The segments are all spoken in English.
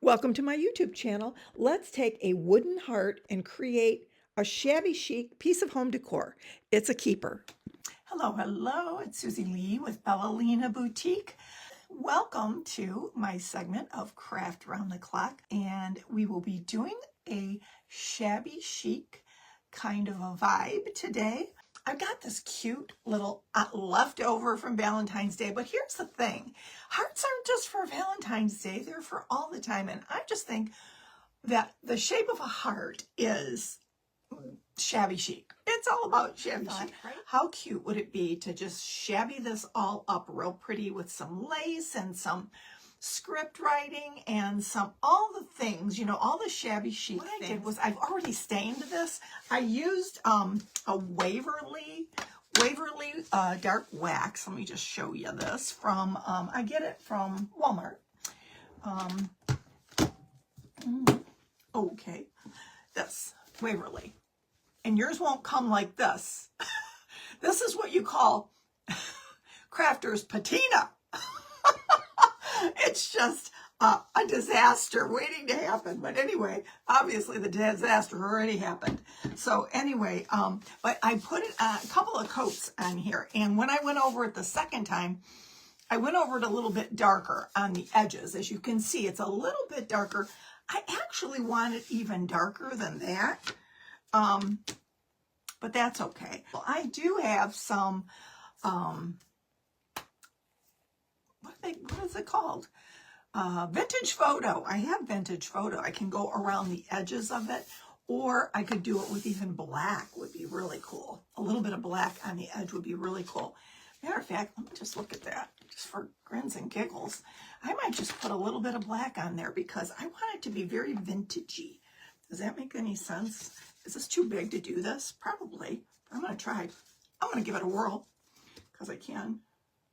Welcome to my YouTube channel. Let's take a wooden heart and create a shabby chic piece of home decor. It's a keeper. Hello, it's Susie Lee with Lina Boutique. Welcome to my segment of Craft Round the Clock, and we will be doing a shabby chic kind of a vibe today. I've got this cute little leftover from Valentine's Day, but here's the thing. Hearts aren't just for Valentine's Day, they're for all the time, and I just think that the shape of a heart is shabby chic. It's all about shabby chic, right? How cute would it be to just shabby this all up real pretty with some lace and some script writing and all the things, all the shabby chic things. What I did was I've already stained this. I used a Waverly dark wax. Let me just show you this from, I get it from Walmart. Okay, this Waverly. And yours won't come like this. This is what you call crafter's patina. It's just a disaster waiting to happen. But anyway, obviously the disaster already happened. So anyway, but I put it a couple of coats on here. And when I went over it the second time, I went over it a little bit darker on the edges. As you can see, it's a little bit darker. I actually want it even darker than that. But that's okay. Well, I do have some, what is it called? Vintage photo. I have vintage photo. I can go around the edges of it, or I could do it with even black, would be really cool. A little bit of black on the edge would be really cool. Matter of fact, let me just look at that, just for grins and giggles. I might just put a little bit of black on there because I want it to be very vintagey. Does that make any sense? Is this too big to do this? Probably. I'm going to try. I'm going to give it a whirl because I can.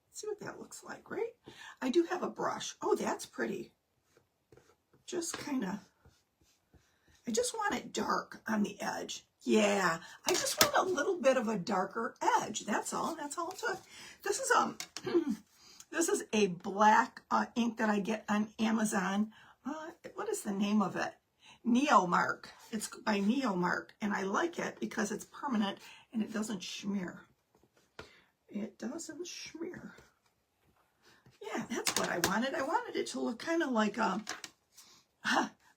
Let's see what that looks like, right? I do have a brush. Oh, that's pretty. Just kind of, I just want it dark on the edge. Yeah, I just want a little bit of a darker edge. That's all. That's all to it. This is this is a black ink that I get on Amazon. What is the name of it? Neomark. It's by Neomark, and I like it because it's permanent and it doesn't smear. It doesn't smear. Yeah, that's what I wanted. I wanted it to look kind of like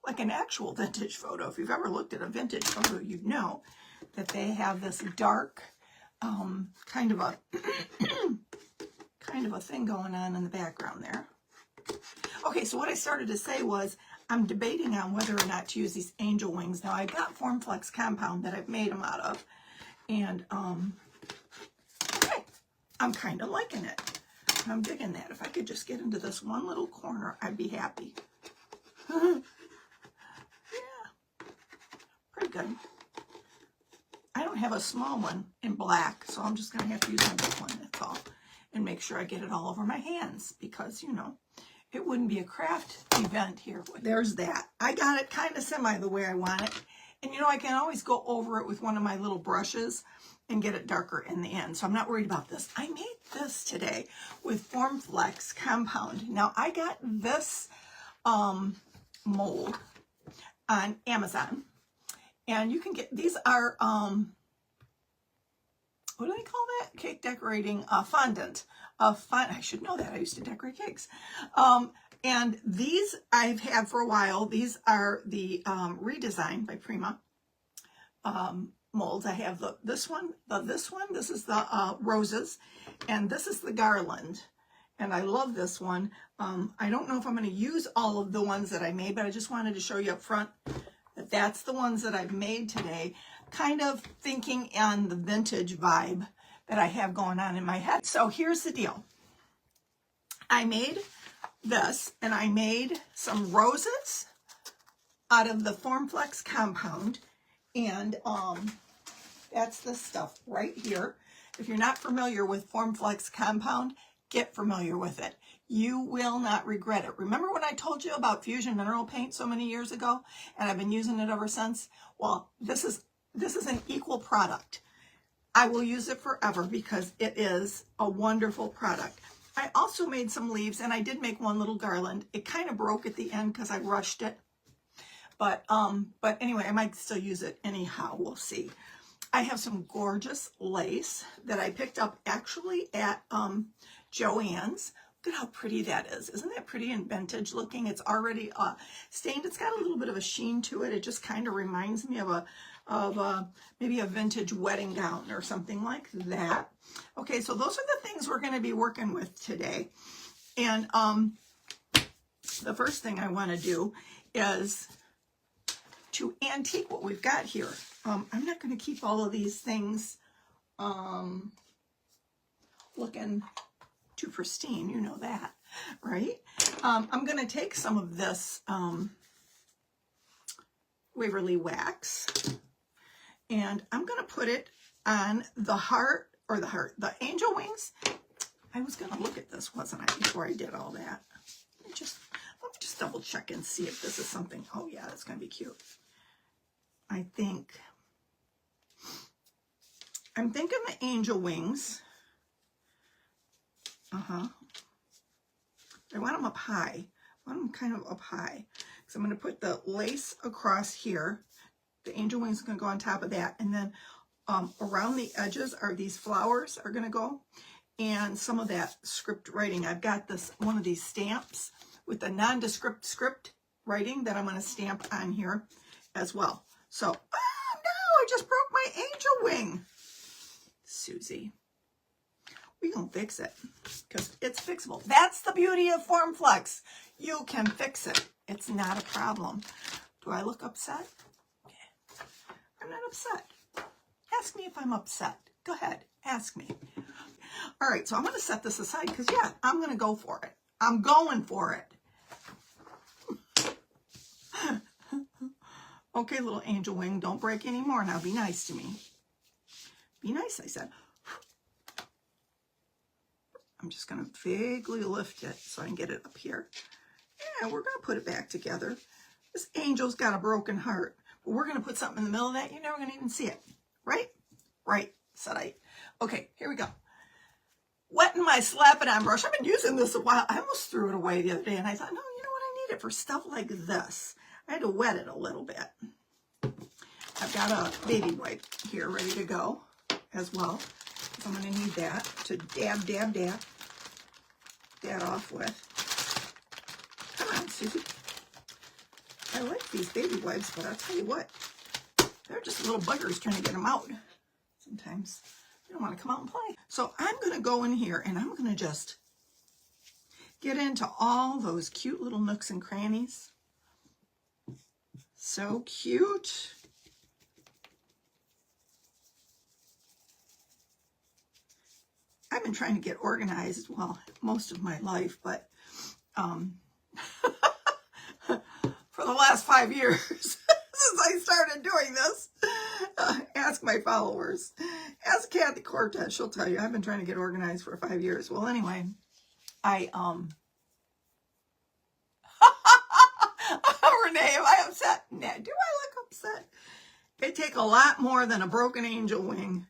like an actual vintage photo. If you've ever looked at a vintage photo, you'd know that they have this dark kind of a thing going on in the background there. Okay, so what I started to say was I'm debating on whether or not to use these angel wings. Now, I've got Formflex compound that I've made them out of, and okay, I'm kind of liking it. I'm digging that. If I could just get into this one little corner, I'd be happy. Yeah, pretty good. I don't have a small one in black, so I'm just going to have to use my big one, that's all. And make sure I get it all over my hands because, it wouldn't be a craft event here. There's that. I got it kind of semi the way I want it. And I can always go over it with one of my little brushes and get it darker in the end. So I'm not worried about this. I made this today with Formflex compound. Now I got this mold on Amazon. And you can get, these are, what do they call that? Cake decorating fondant. I should know that. I used to decorate cakes. And these I've had for a while. These are the Redesign by Prima molds. I have this one. This is the roses, and this is the garland. And I love this one. I don't know if I'm going to use all of the ones that I made, but I just wanted to show you up front that that's the ones that I've made today. Kind of thinking on the vintage vibe that I have going on in my head. So here's the deal. I made this, and I made some roses out of the Formflex compound, and that's this stuff right here. If you're not familiar with Formflex compound, get familiar with it. You will not regret it. Remember when I told you about Fusion Mineral Paint so many years ago, and I've been using it ever since? Well, this is an equal product. I will use it forever because it is a wonderful product. I also made some leaves, and I did make one little garland. It kind of broke at the end because I rushed it. But anyway, I might still use it anyhow. We'll see. I have some gorgeous lace that I picked up actually at Joann's. Look at how pretty that is. Isn't that pretty and vintage looking? It's already stained. It's got a little bit of a sheen to it. It just kind of reminds me of maybe a vintage wedding gown or something like that. Okay, so those are the things we're going to be working with today. And the first thing I want to do is to antique what we've got here. I'm not going to keep all of these things looking too pristine, you know that, right? I'm going to take some of this Waverly wax, and I'm going to put it on the heart, or the angel wings. I was going to look at this, wasn't I, before I did all that? Let me just double check and see if this is something. Oh yeah, that's going to be cute. I'm thinking the angel wings. I want them up high. I want them kind of up high. So I'm going to put the lace across here. The angel wings are going to go on top of that. And then around the edges are these flowers are going to go. And some of that script writing. I've got one of these stamps with the nondescript script writing that I'm going to stamp on here as well. So, oh no, I just broke my angel wing. Susie, we can fix it because it's fixable. That's the beauty of FormFlex. You can fix it. It's not a problem. Do I look upset? Okay. I'm not upset. Ask me if I'm upset. Go ahead, ask me. All right, so I'm going to set this aside because, yeah, I'm going to go for it. I'm going for it. Okay, little angel wing, don't break anymore. Now be nice to me. Be nice, I said. I'm just going to vaguely lift it so I can get it up here. And we're going to put it back together. This angel's got a broken heart. But we're going to put something in the middle of that. You're never going to even see it. Right? Right, said I. Okay, here we go. Wetting my slap-it-on brush. I've been using this a while. I almost threw it away the other day. And I thought, no, you know what? I need it for stuff like this. I had to wet it a little bit. I've got a baby wipe here ready to go as well. So I'm going to need that to dab that off with. Come on, Susie. I like these baby wipes, but I'll tell you what, they're just little buggers trying to get them out. Sometimes they don't want to come out and play. So I'm going to go in here and I'm going to just get into all those cute little nooks and crannies. So cute. I've been trying to get organized, well, most of my life, but for the last 5 years, since I started doing this, ask my followers. Ask Kathy Cortez, she'll tell you. I've been trying to get organized for 5 years. Well, anyway, Renee, am I upset? Nah, do I look upset? It take a lot more than a broken angel wing.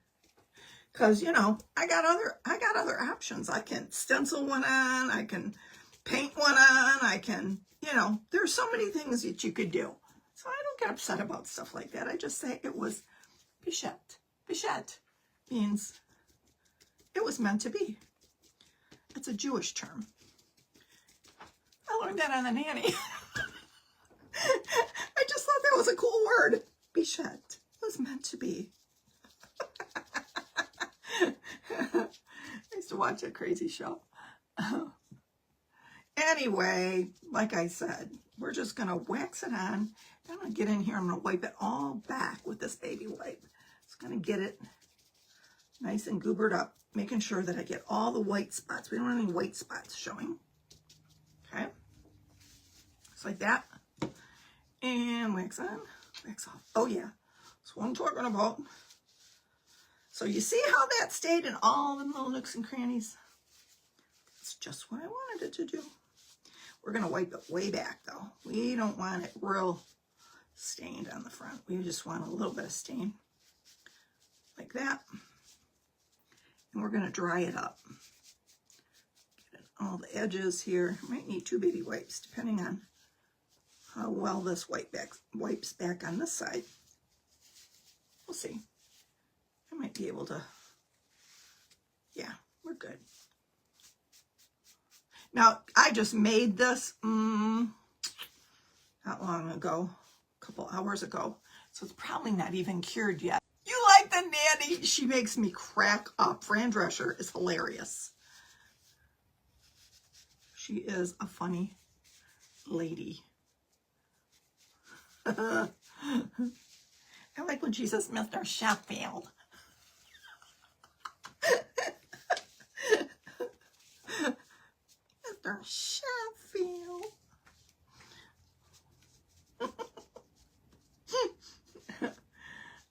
Because, you know, I got other options. I can stencil one on, I can paint one on, I can, you know, there's so many things that you could do. So I don't get upset about stuff like that. I just say it was bichette. Bichette means it was meant to be. It's a Jewish term. I learned that on the nanny. I just thought that was a cool word. Bichette. It was meant to be. I used to watch that crazy show. Anyway, like I said, we're just going to wax it on. I'm going to get in here. I'm going to wipe it all back with this baby wipe. It's going to get it nice and goobered up, making sure that I get all the white spots. We don't want any white spots showing. Okay. Just like that. And wax on, wax off. Oh, yeah. That's what I'm talking about. So you see how that stayed in all the little nooks and crannies? It's just what I wanted it to do. We're going to wipe it way back, though. We don't want it real stained on the front. We just want a little bit of stain. Like that. And we're going to dry it up. Get all the edges here. I might need 2 baby wipes depending on how well this wipes back on this side. We'll see. I might be able to, yeah, we're good. Now, I just made this not long ago, a couple hours ago, so it's probably not even cured yet. You like the nanny? She makes me crack up. Fran Drescher is hilarious. She is a funny lady. I like when she says Mr. Sheffield. Mr. Sheffield.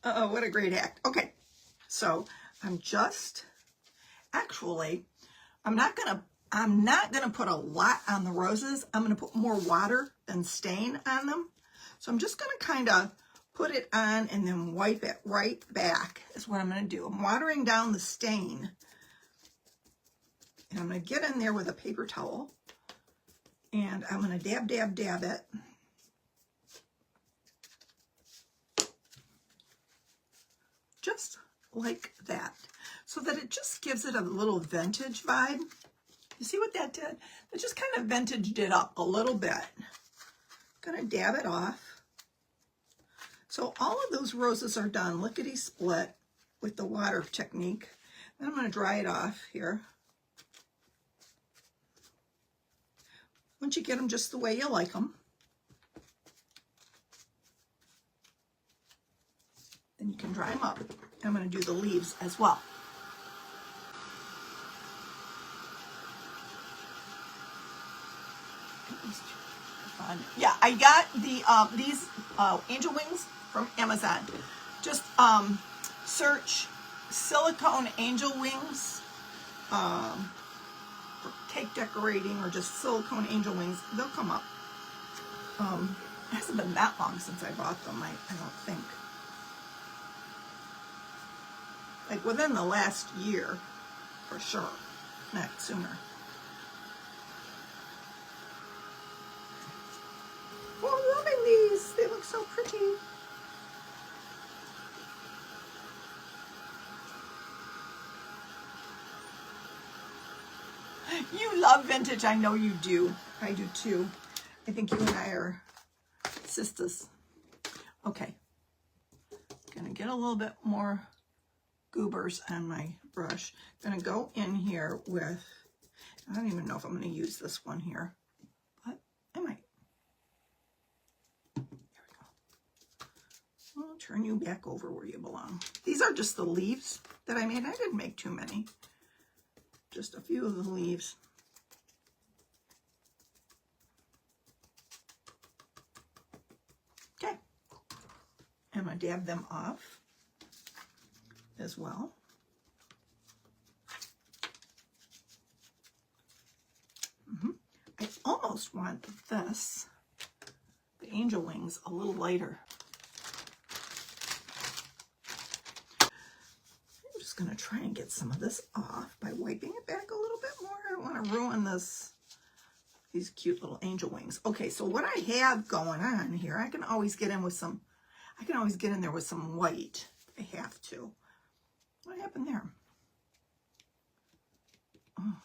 Oh, what a great act. Okay, so I'm just, actually, I'm not gonna put a lot on the roses. I'm gonna put more water than stain on them. So I'm just gonna kind of put it on and then wipe it right back is what I'm gonna do. I'm watering down the stain. And I'm gonna get in there with a paper towel and I'm gonna dab, dab, dab it. Just like that, so that it just gives it a little vintage vibe. You see what that did? It just kind of vintaged it up a little bit. Gonna dab it off. So all of those roses are done, lickety split with the water technique. Then I'm gonna dry it off here. Once you get them just the way you like them, then you can dry them up. I'm going to do the leaves as well. Yeah, I got the these angel wings from Amazon. Just search silicone angel wings for cake decorating, or just silicone angel wings. They'll come up. It hasn't been that long since I bought them, I don't think. Like within the last year, for sure, not sooner. Oh, I'm loving these. They look so pretty. You love vintage. I know you do. I do too. I think you and I are sisters. Okay. Gonna get a little bit more goobers on my brush. Gonna go in here with, I don't even know if I'm gonna use this one here, but I might. There we go. I'll turn you back over where you belong. These are just the leaves that I made. I didn't make too many. Just a few of the leaves. Okay. I'm gonna dab them off as well. I almost want this, the angel wings, a little lighter. I'm just going to try and get some of this off by wiping it back a little bit more. I don't want to ruin these cute little angel wings. Okay, so what I have going on here, I can always get in with some, I can always get in there with some white if I have to. What happened there? Oh.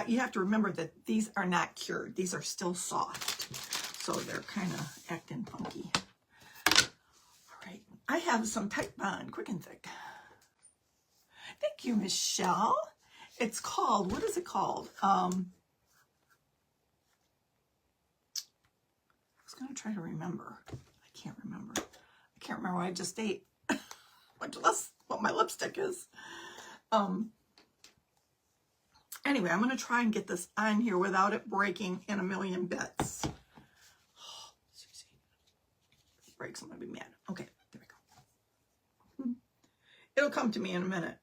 You have to remember that these are not cured. These are still soft. So they're kind of acting funky. All right. I have some Type Bond Quick and Thick. Thank you, Michelle. It's called, what is it called? I was going to try to remember. I can't remember. I can't remember what I just ate. Much less what my lipstick is. Anyway, I'm going to try and get this on here without it breaking in a million bits. Oh, Susie. If it breaks, I'm going to be mad. Okay, there we go. It'll come to me in a minute.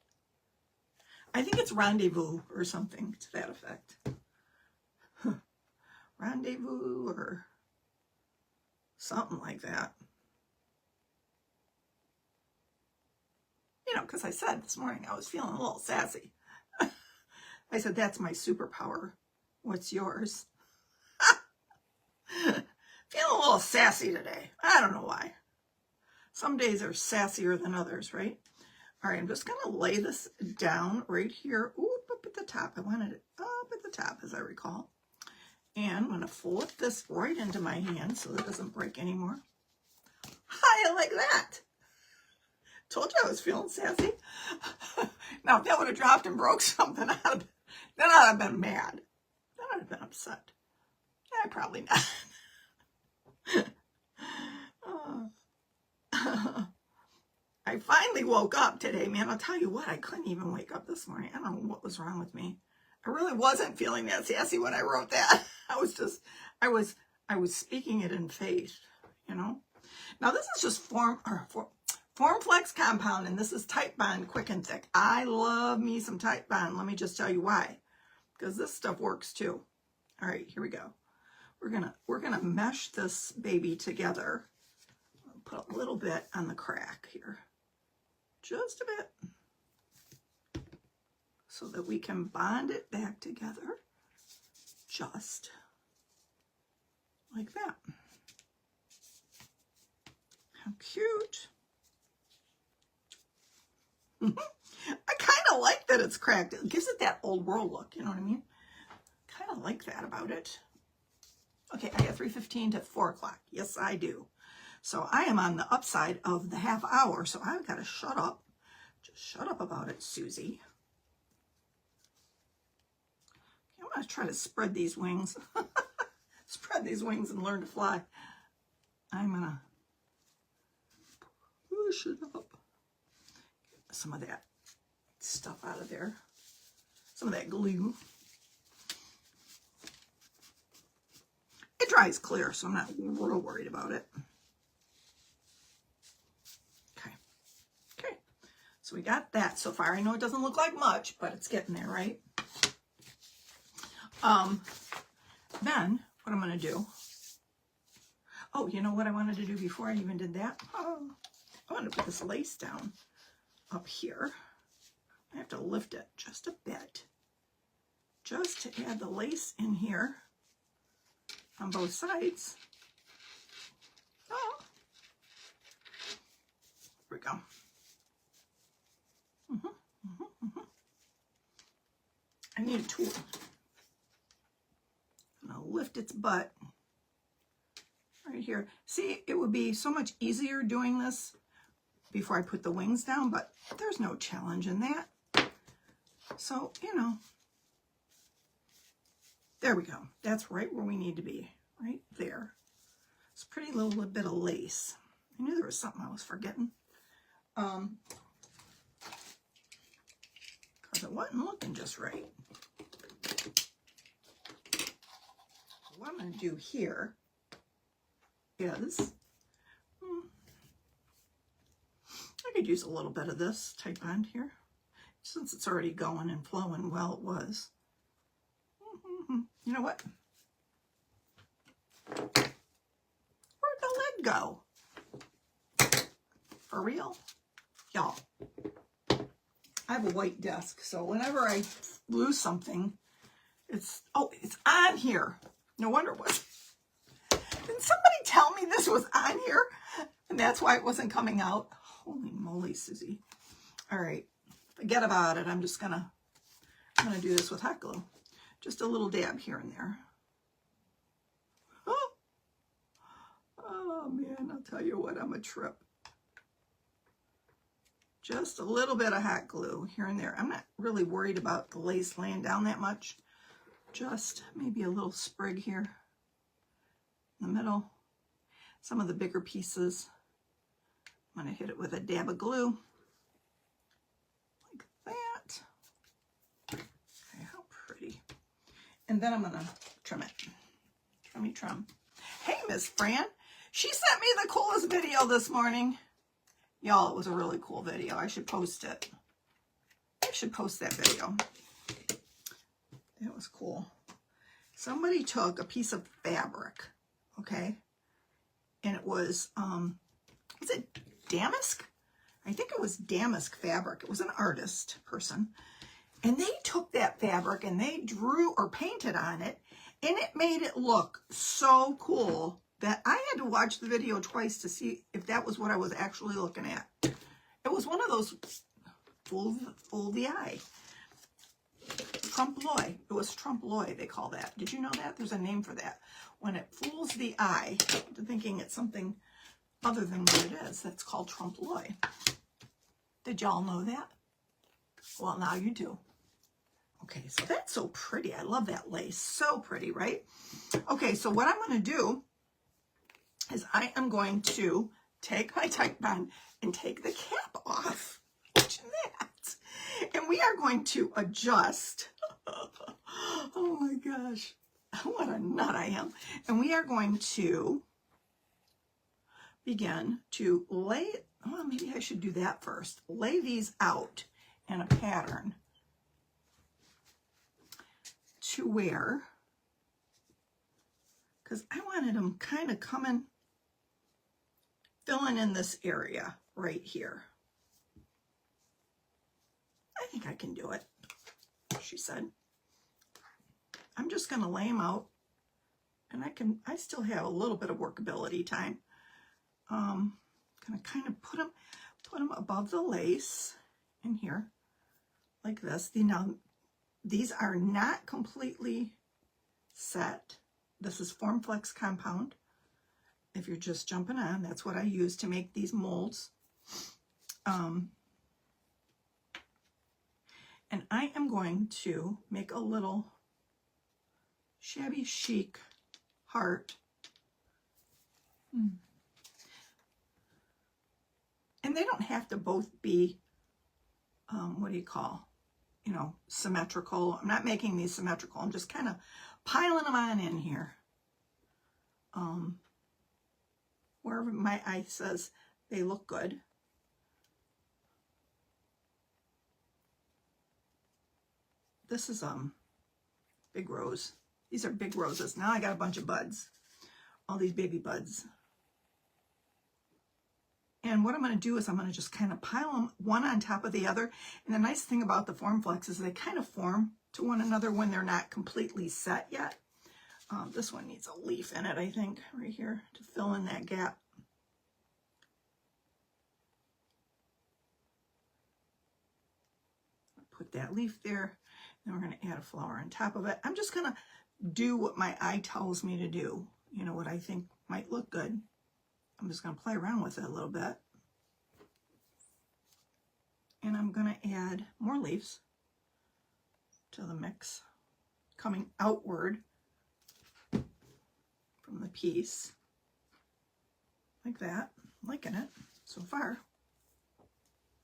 I think it's Rendezvous or something to that effect. Rendezvous or something like that. You know, because I said this morning I was feeling a little sassy. I said, that's my superpower. What's yours? Feeling a little sassy today. I don't know why. Some days are sassier than others, right? All right, I'm just going to lay this down right here. Ooh, up at the top. I wanted it up at the top, as I recall. And I'm going to flip this right into my hand so that it doesn't break anymore. Hi, I like that. Told you I was feeling sassy. Now, if that would have dropped and broke something, then I'd have been mad. Then I'd have been upset. Yeah, probably not. I finally woke up today, man. I'll tell you what, I couldn't even wake up this morning. I don't know what was wrong with me. I really wasn't feeling that sassy when I wrote that. I was speaking it in faith, you know. Now this is just Form Flex compound, and this is Type Bond Quick and Thick. I love me some Type Bond. Let me just tell you why. Because this stuff works too. All right, here we go. We're gonna mesh this baby together. I'll put a little bit on the crack here. Just a bit. So that we can bond it back together. Just like that. How cute. I kind of like that it's cracked. It gives it that old world look, you know what I mean? Kind of like that about it. Okay, I got 3:15 to 4 o'clock. Yes, I do. So I am on the upside of the half hour, so I've got to shut up. Just shut up about it, Susie. Okay, I'm going to try to spread these wings. Spread these wings and learn to fly. I'm going to push it up. Get some of that stuff out of there. Some of that glue. It dries clear, so I'm not real worried about it. Okay. Okay. So we got that so far. I know it doesn't look like much, but it's getting there, right? Then what I'm going to do. Oh, you know what I wanted to do before I even did that? Oh, I wanted to put this lace down up here. I have to lift it just a bit. Just to add the lace in here on both sides. Oh, here we go. I need a tool. I'm going to lift its butt right here. See, it would be so much easier doing this before I put the wings down, but there's no challenge in that. So, you know, there we go. That's right where we need to be, right there. It's a pretty little bit of lace. I knew there was something I was forgetting. Because it wasn't looking just right. What I'm going to do here is, I could use a little bit of this Type Bond here, since it's already going and flowing. Well, it was. You know what? Where'd the lid go? For real? Y'all, I have a white desk, so whenever I lose something, it's on here. No wonder it was. Did somebody tell me this was on here? And that's why it wasn't coming out? Holy moly, Susie. All right, forget about it. I'm gonna do this with hot glue. Just a little dab here and there. Oh man, I'll tell you what, I'm a trip. Just a little bit of hot glue here and there. I'm not really worried about the lace laying down that much. Just maybe a little sprig here in the middle. Some of the bigger pieces, I'm going to hit it with a dab of glue. Like that. Okay, how pretty. And then I'm going to trim it. Trim. Hey, Miss Fran. She sent me the coolest video this morning. Y'all, it was a really cool video. I should post it. I should post that video. It was cool. Somebody took a piece of fabric, okay? And it was it damask? I think it was damask fabric. It was an artist person. And they took that fabric and they drew or painted on it, and it made it look so cool that I had to watch the video twice to see if that was what I was actually looking at. It was one of those fool the eye. Trompe-l'oeil. It was trompe-l'oeil, they call that. Did you know that? There's a name for that. When it fools the eye to thinking it's something other than what it is, that's called trompe-l'oeil. Did y'all know that? Well, now you do. Okay, so that's so pretty. I love that lace. So pretty, right? Okay, so what I'm going to do is I am going to take my Titebond and take the cap off. Watch that. And we are going to adjust. Oh my gosh. What a nut I am. And we are going to begin to lay, well, maybe I should do that first. Lay these out in a pattern to wear, because I wanted them kind of coming, filling in this area right here. I think I can do it, she said. I'm just going to lay them out, and I still have a little bit of workability time. Going to kind of put them above the lace in here like this. Now, these are not completely set. This is Formflex compound. If you're just jumping on, that's what I use to make these molds. And I am going to make a little shabby chic heart. And they don't have to both be, what do you call, symmetrical. I'm not making these symmetrical. I'm just kind of piling them on in here. Wherever my eye says they look good. This is big rose. These are big roses. Now I got a bunch of buds. All these baby buds. And what I'm going to do is I'm going to just kind of pile them one on top of the other. And the nice thing about the Formflex is they kind of form to one another when they're not completely set yet. This one needs a leaf in it, I think, right here to fill in that gap. Put that leaf there. Then we're going to add a flower on top of it. I'm just going to do what my eye tells me to do. You know, what I think might look good. I'm just going to play around with it a little bit. And I'm going to add more leaves to the mix, coming outward from the piece, like that. I'm liking it so far.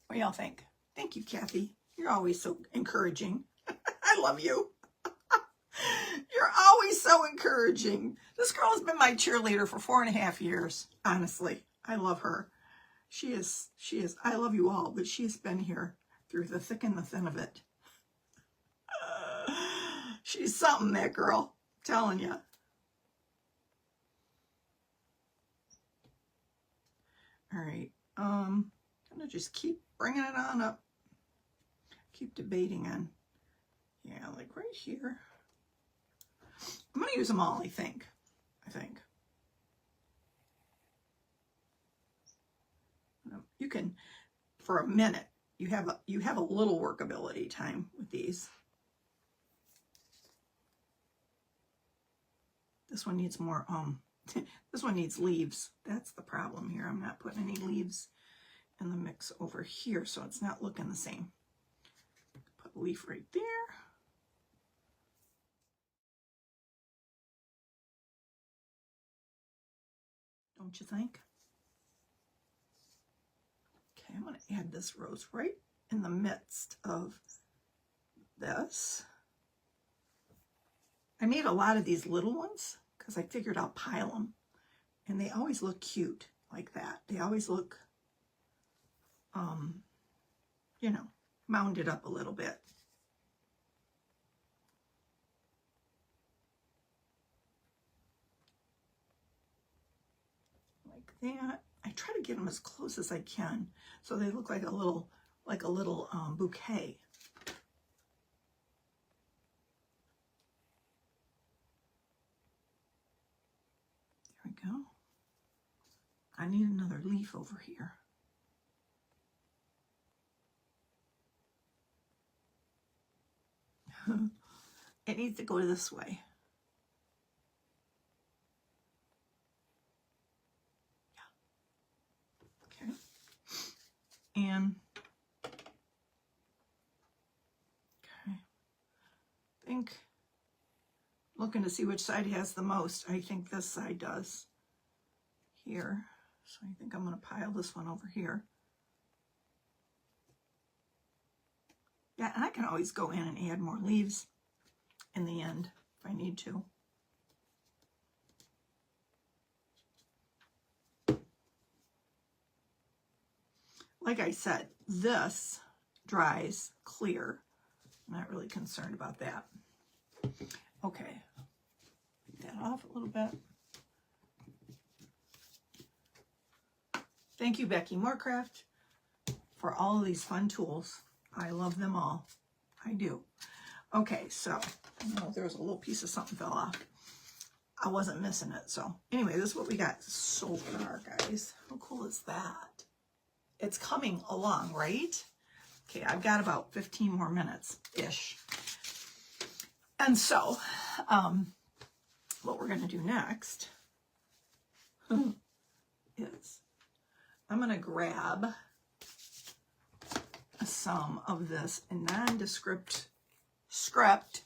What do y'all think? Thank you, Kathy. You're always so encouraging. I love you. You're always so encouraging. This girl has been my cheerleader for 4.5 years. Honestly, I love her. She is, I love you all, but she's been here through the thick and the thin of it. She's something, that girl. I'm telling you. All right. Gonna just keep bringing it on up. Keep debating on, yeah, like right here. I'm going to use them all, I think. You can, for a minute, you have a little workability time with these. This one needs more, this one needs leaves. That's the problem here. I'm not putting any leaves in the mix over here, so it's not looking the same. Put a leaf right there. Don't you think? Okay, I'm going to add this rose right in the midst of this. I made a lot of these little ones because I figured I'll pile them. And they always look cute like that. They always look, you know, mounded up a little bit. Like that. I try to get them as close as I can so they look like a little bouquet. I need another leaf over here. It needs to go this way. Yeah. Okay. And okay. I think looking to see which side has the most. I think this side does here. So I think I'm going to pile this one over here. Yeah, and I can always go in and add more leaves in the end if I need to. Like I said, this dries clear. I'm not really concerned about that. Okay, take that off a little bit. Thank you, Becky Morecraft, for all of these fun tools. I love them all. I do. Okay, so oh, there was a little piece of something fell off. I wasn't missing it. So anyway, this is what we got so far, guys. How cool is that? It's coming along, right? Okay, I've got about 15 more minutes-ish. And so, what we're going to do next is I'm going to grab some of this nondescript script.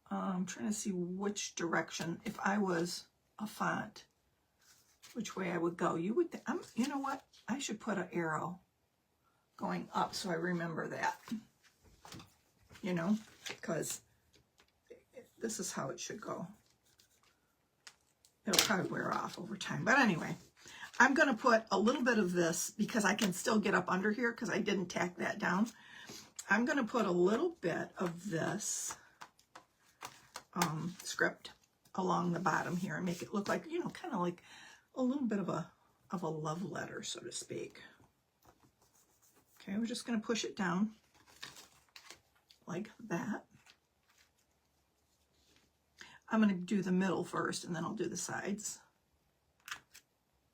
I'm trying to see which direction, if I was a font, which way I would go. You would, you know what? I should put an arrow going up so I remember that. You know, because this is how it should go. It'll probably wear off over time. But anyway, I'm going to put a little bit of this because I can still get up under here because I didn't tack that down. I'm going to put a little bit of this script along the bottom here and make it look like, you know, kind of like a little bit of a love letter, so to speak. Okay, we're just going to push it down like that. I'm going to do the middle first, and then I'll do the sides.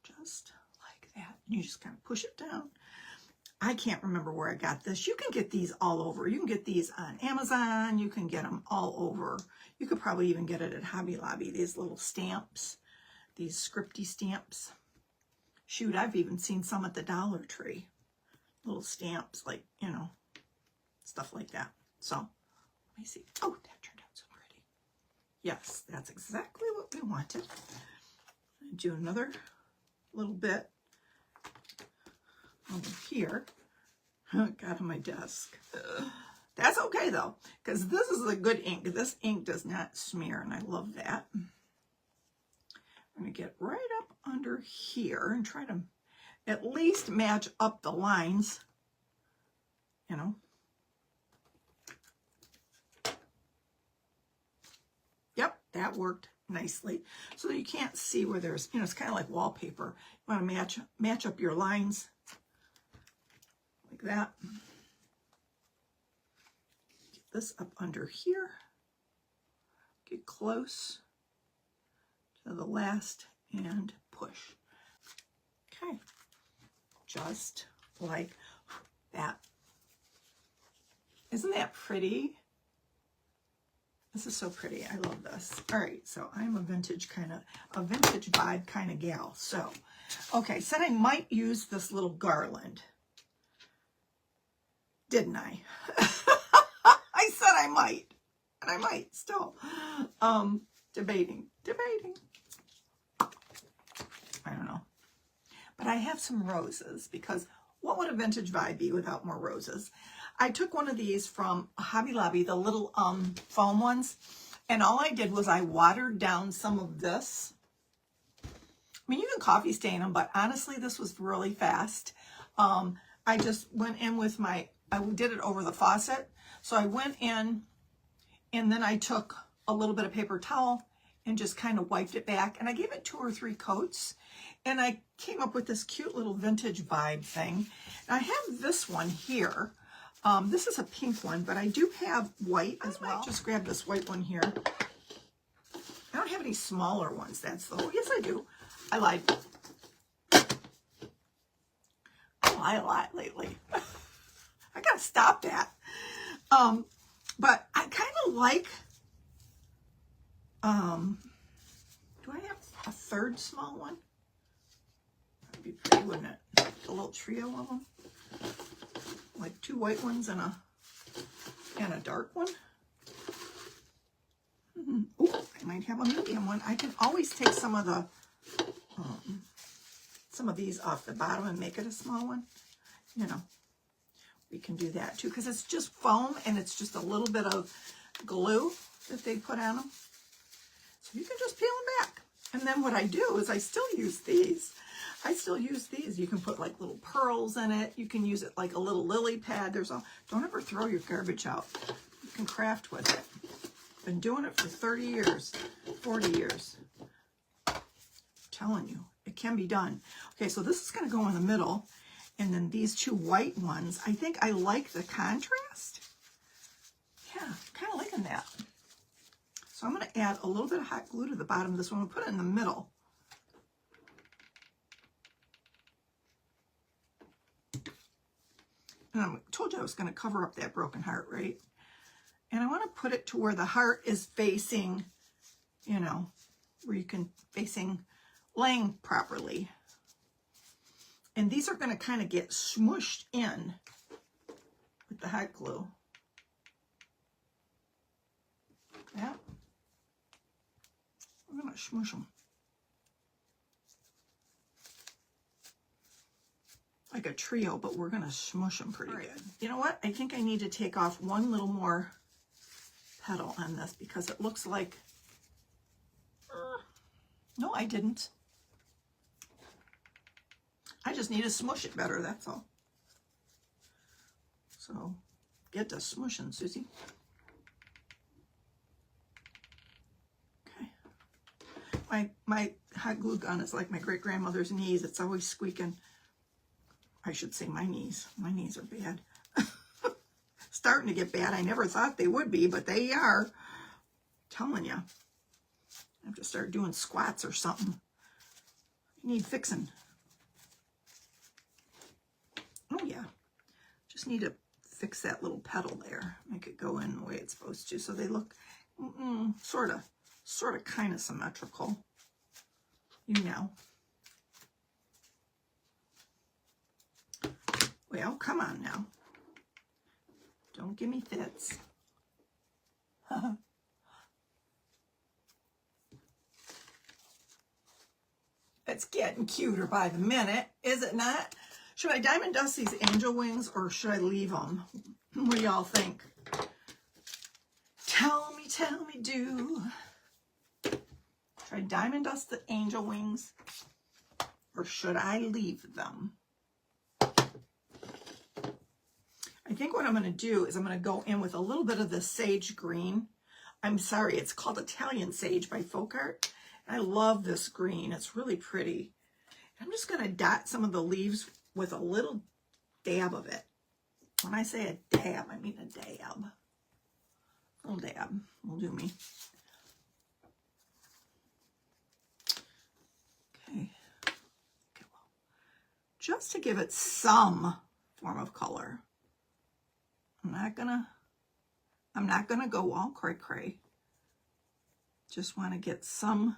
Just like that. And you just kind of push it down. I can't remember where I got this. You can get these all over. You can get these on Amazon. You can get them all over. You could probably even get it at Hobby Lobby. These little stamps, these scripty stamps. Shoot, I've even seen some at the Dollar Tree. Little stamps, like, you know, stuff like that. So, let me see. Oh, that turned out so pretty. Yes, that's exactly what we wanted. Do another little bit over here. Got on my desk. That's okay though, because this is a good ink. This ink does not smear, and I love that. I'm going to get right up under here and try to at least match up the lines, you know. Yep, that worked nicely. So you can't see where there's, you know, it's kind of like wallpaper. You want to match up your lines like that. Get this up under here. Get close to the last and push. Okay, just like that. Isn't that pretty? This is so pretty. I love this. All right, so I'm a vintage vibe kind of gal. So, okay, said I might use this little garland. Didn't I? I said I might, and I might still. Debating. I don't know. But I have some roses, because what would a vintage vibe be without more roses? I took one of these from Hobby Lobby, the little foam ones, and all I did was I watered down some of this. I mean, you can coffee stain them, but honestly, this was really fast. I just went in with I did it over the faucet. So I went in, and then I took a little bit of paper towel and just kind of wiped it back. And I gave it 2 or 3 coats. And I came up with this cute little vintage vibe thing. And I have this one here. This is a pink one, but I do have white as well. Just grab this white one here. I don't have any smaller ones. That's the whole, yes I do. I lied. lie a lot lately. I gotta stop that. But I kind of like, do I have a third small one? That'd be pretty, wouldn't it? A little trio of them. Like 2 white ones and a dark one. Oh, I might have a medium one. I can always take some of these off the bottom and make it a small one. You know, we can do that too, because it's just foam and it's just a little bit of glue that they put on them. So you can just peel them back. And then what I do is I still use these. You can put like little pearls in it. You can use it like a little lily pad. Don't ever throw your garbage out. You can craft with it. Been doing it for 30 years, 40 years. I'm telling you, it can be done. Okay, so this is going to go in the middle. And then these 2 white ones, I think I like the contrast. Yeah, kind of liking that. So I'm going to add a little bit of hot glue to the bottom of this one. We'll put it in the middle. And I told you I was going to cover up that broken heart, right? And I want to put it to where the heart is facing, you know, where you can laying properly. And these are going to kind of get smushed in with the hot glue. Yeah. We're going to smush them. Like a trio, but we're going to smush them pretty good. You know what? I think I need to take off one little more petal on this because it looks like... no, I didn't. I just need to smush it better, that's all. So, get to smushing, Susie. Okay. My hot glue gun is like my great-grandmother's knees. It's always squeaking. I should say my knees. My knees are bad. Starting to get bad. I never thought they would be, but they are. I'm telling you. I have to start doing squats or something. You need fixing. Oh, yeah. Just need to fix that little petal there. Make it go in the way it's supposed to. So they look sort of kind of symmetrical. You know. Well, come on now. Don't give me fits. It's getting cuter by the minute, is it not? Should I diamond dust these angel wings or should I leave them? What do y'all think? Tell me, do. Should I diamond dust the angel wings or should I leave them? I think what I'm going to do is I'm going to go in with a little bit of the sage green. I'm sorry, it's called Italian Sage by Folk Art. I love this green. It's really pretty. I'm just going to dot some of the leaves with a little dab of it. When I say a dab, I mean a dab. A little dab will do me. Okay. Just to give it some form of color. I'm not gonna go all cray cray. Just want to get some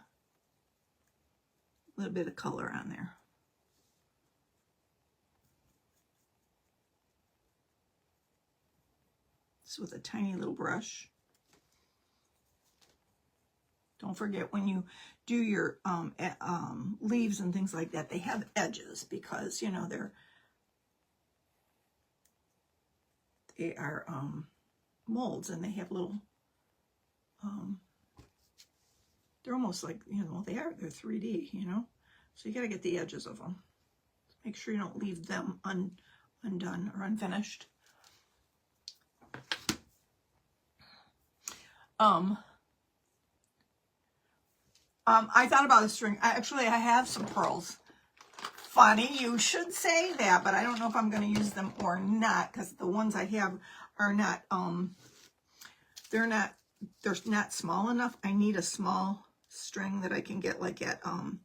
little bit of color on there. Just with a tiny little brush. Don't forget when you do your leaves and things like that, they have edges because, you know, they are molds and they have little, they're almost like, you know, they're 3D, you know, so you got to get the edges of them. Make sure you don't leave them undone or unfinished. I thought about a string. Actually, I have some pearls. Funny, you should say that, but I don't know if I'm going to use them or not because the ones I have are not, they're not small enough. I need a small string that I can get like at on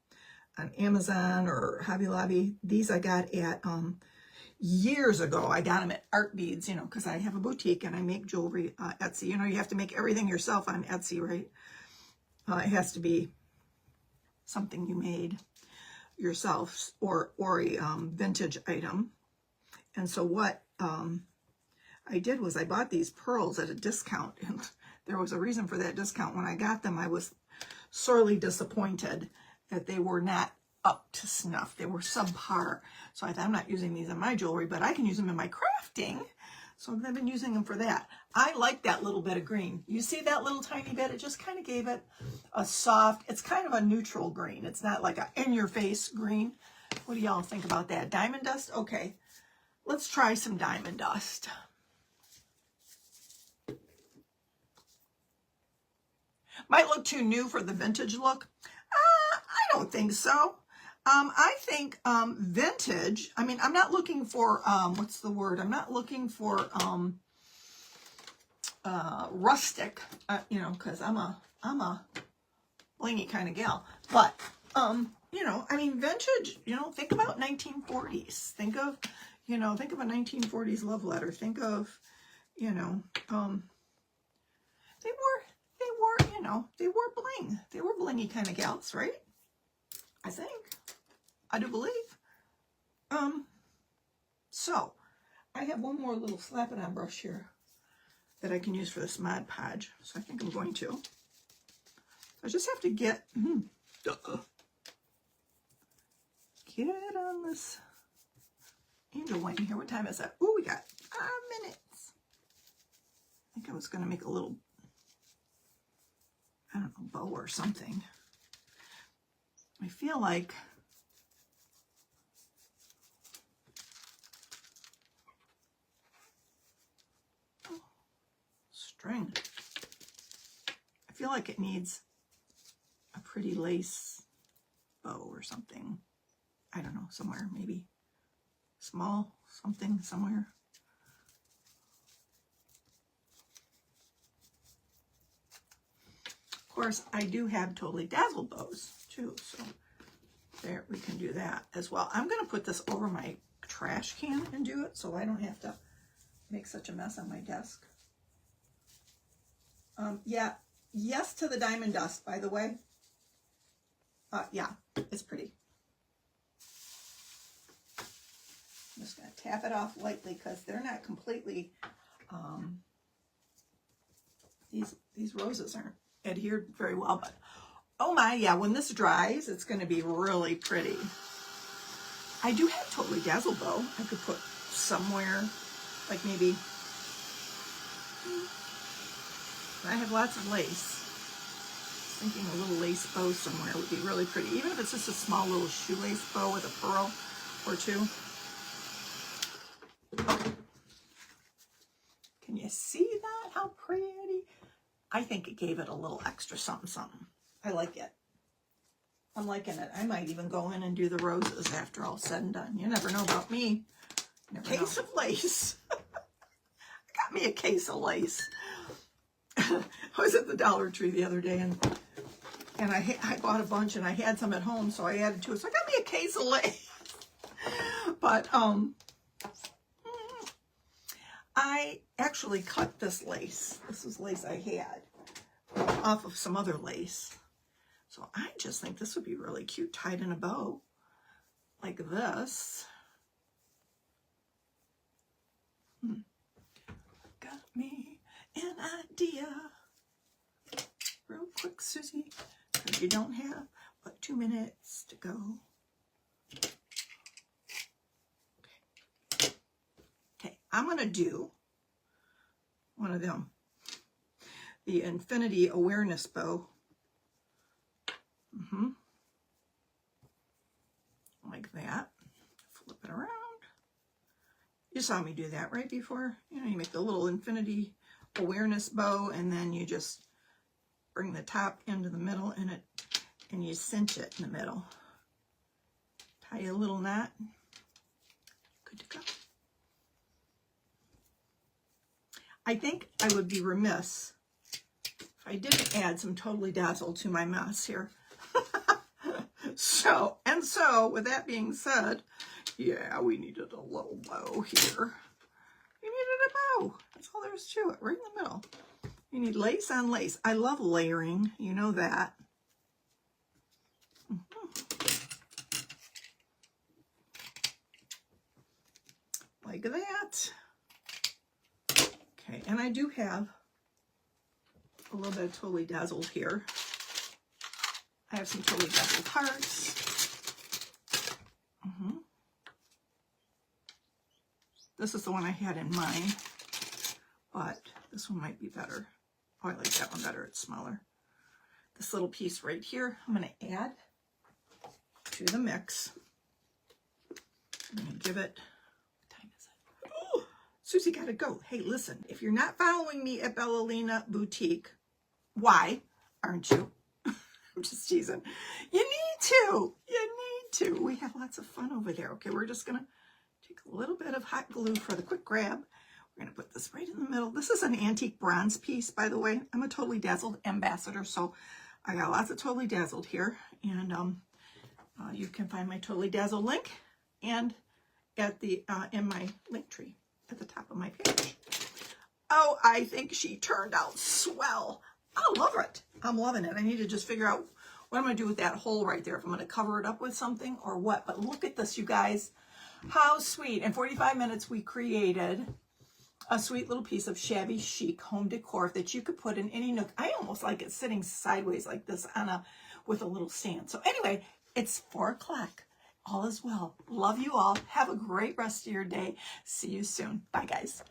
Amazon or Hobby Lobby. These I got at years ago. I got them at Art Beads, you know, because I have a boutique and I make jewelry, Etsy. You know, you have to make everything yourself on Etsy, right? It has to be something you made yourself or a vintage item. And so what I did was I bought these pearls at a discount, and there was a reason for that discount. When I got them, I was sorely disappointed that they were not up to snuff. They were subpar. So I thought, I'm not using these in my jewelry, but I can use them in my crafting. So I've been using them for that. I like that little bit of green. You see that little tiny bit? It just kind of gave it a soft, it's kind of a neutral green. It's not like a in-your-face green. What do y'all think about that? Diamond dust? Okay, let's try some diamond dust. Might look too new for the vintage look. I don't think so. I think vintage, I mean, I'm not looking for, what's the word? I'm not looking for rustic, you know, because I'm a blingy kind of gal. But, you know, I mean, vintage, you know, think about 1940s. Think of, you know, think of a 1940s love letter. Think of, you know, they were, you know, they were bling. They were blingy kind of gals, right? I think. I do believe. So I have one more little slap it on brush here that I can use for this Mod Podge. So I think I'm going to. I just have to get on this angel wing here. What time is that? Ooh, we got 5 minutes. I think I was going to make a little, I don't know, bow or something. I feel like string. I feel like it needs a pretty lace bow or something. I don't know, somewhere, maybe small something somewhere. Of course, I do have Totally Dazzled bows too, so there, we can do that as well. I'm going to put this over my trash can and do it so I don't have to make such a mess on my desk. Yeah, yes to the diamond dust, by the way. Yeah, it's pretty. I'm just going to tap it off lightly because they're not completely, these roses aren't adhered very well, but oh my, yeah, when this dries, it's going to be really pretty. I do have Totally Dazzled bow. I could put somewhere, like maybe, I have lots of lace. Thinking a little lace bow somewhere would be really pretty, even if it's just a small little shoelace bow with a pearl or two. Okay. Can you see that? How pretty? I think it gave it a little extra something, something. I like it. I'm liking it. I might even go in and do the roses after all said and done. You never know about me. Case of lace. I got me a case of lace. I was at the Dollar Tree the other day and I bought a bunch and I had some at home, so I added to it. So I got me a case of lace. But I actually cut this lace. This was lace I had off of some other lace. So I just think this would be really cute tied in a bow like this. Got me an idea. Real quick, Susie, because you don't have but 2 minutes to go. Okay, I'm going to do one of them, the Infinity Awareness Bow. Like that. Flip it around. You saw me do that right before. You know, you make the little Infinity Awareness Bow and then you just bring the top into the middle and you cinch it in the middle. Tie a little knot. Good to go. I think I would be remiss if I didn't add some Totally Dazzled to my mess here. So with that being said, Yeah, we needed a little bow here. You needed a bow. That's all there is to it, right in the middle. You need lace on lace. I love layering, you know that. Like that. Okay, and I do have a little bit of Totally Dazzled here. I have some Totally Dazzled hearts. This is the one I had in mind, but this one might be better. Oh, I like that one better. It's smaller. This little piece right here, I'm going to add to the mix. I'm going to give it, what time is it? Oh, Susie got to go. Hey, listen, if you're not following me at Bella Lina Boutique, why aren't you? I'm just teasing. You need to. You need to. We have lots of fun over there. Okay, we're just going to take a little bit of hot glue for the quick grab. We're going to put this right in the middle. This is an antique bronze piece, by the way. I'm a Totally Dazzled ambassador, so I got lots of Totally Dazzled here. And you can find my Totally Dazzled link and at the in my link tree at the top of my page. Oh, I think she turned out swell. I love it. I'm loving it. I need to just figure out what I'm going to do with that hole right there. If I'm going to cover it up with something or what. But look at this, you guys. How sweet. In 45 minutes, we created a sweet little piece of shabby chic home decor that you could put in any nook. I almost like it sitting sideways like this on with a little stand. So anyway, it's 4 o'clock. All is well. Love you all. Have a great rest of your day. See you soon. Bye, guys.